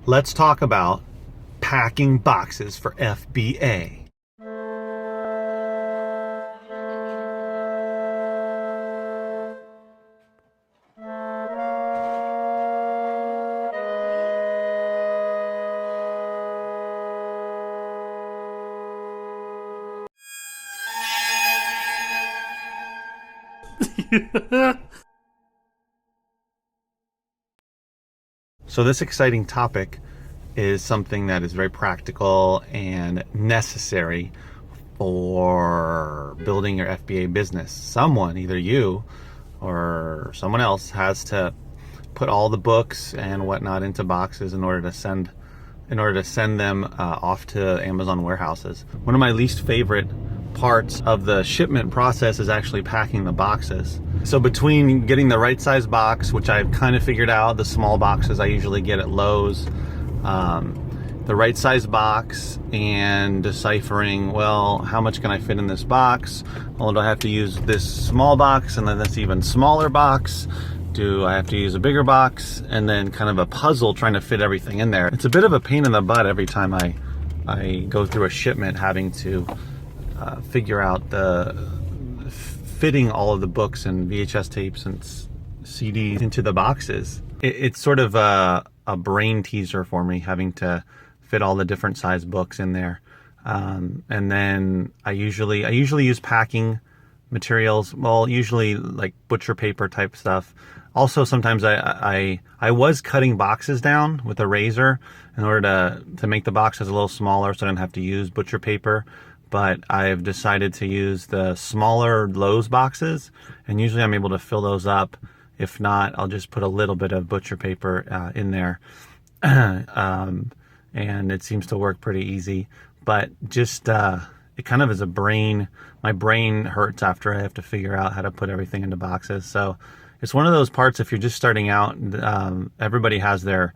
Let's talk about packing boxes for FBA. So this exciting topic is something that is very practical and necessary for building your FBA business. Someone, either you or someone else, has to put all the books and whatnot into boxes in order to send them off to Amazon warehouses. One of my least favorite parts of the shipment process is actually packing the boxes. So between getting the right size box, which I've kind of figured out, the small boxes I usually get at Lowe's, the right size box, and deciphering, well, how much can I fit in this box? Well, do I have to use this small box and then this even smaller box? Do I have to use a bigger box? And then kind of a puzzle trying to fit everything in there. It's a bit of a pain in the butt every time I go through a shipment, having to figure out the fitting all of the books and VHS tapes and CDs into the boxes. It's sort of a brain teaser for me, having to fit all the different size books in there. And then I usually use packing materials. Well, usually like butcher paper type stuff. Also, sometimes I was cutting boxes down with a razor in order to make the boxes a little smaller, so I didn't have to use butcher paper. But I've decided to use the smaller Lowe's boxes, and usually I'm able to fill those up. If not, I'll just put a little bit of butcher paper in there. And it seems to work pretty easy. But just, it kind of is my brain hurts after I have to figure out how to put everything into boxes. So it's one of those parts, if you're just starting out, everybody has their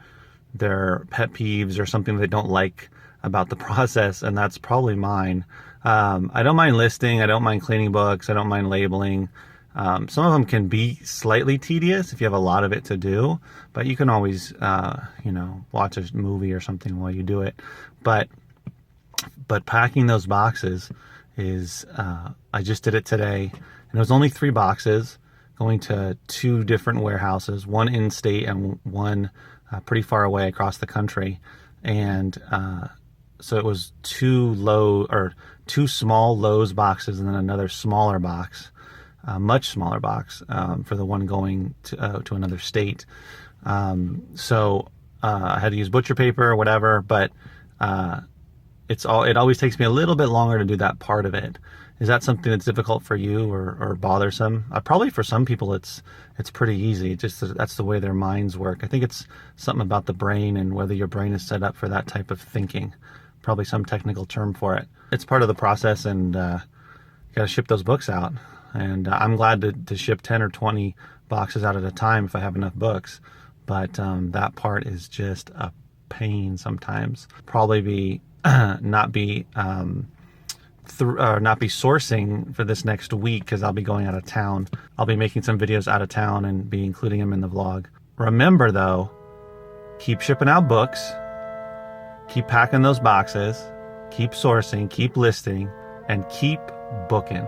pet peeves or something they don't like about the process, and that's probably mine. I don't mind listing, I don't mind cleaning books, I don't mind labeling. Some of them can be slightly tedious if you have a lot of it to do, but you can always, watch a movie or something while you do it. But packing those boxes is, I just did it today, and it was only 3 boxes going to 2 different warehouses, one in state and one pretty far away across the country. And so it was 2 small Lowe's boxes and then another smaller box, much smaller box, for the one going to another state. So I had to use butcher paper or whatever, but it always takes me a little bit longer to do that part of it. Is that something that's difficult for you or bothersome? Probably for some people it's pretty easy. That's the way their minds work. I think it's something about the brain and whether your brain is set up for that type of thinking. Probably some technical term for it. It's part of the process, and you got to ship those books out. And I'm glad to ship 10 or 20 boxes out at a time if I have enough books. But that part is just a pain sometimes. Probably not be sourcing for this next week because I'll be going out of town. I'll be making some videos out of town and be including them in the vlog. Remember though, keep shipping out books, keep packing those boxes, keep sourcing, keep listing, and keep booking.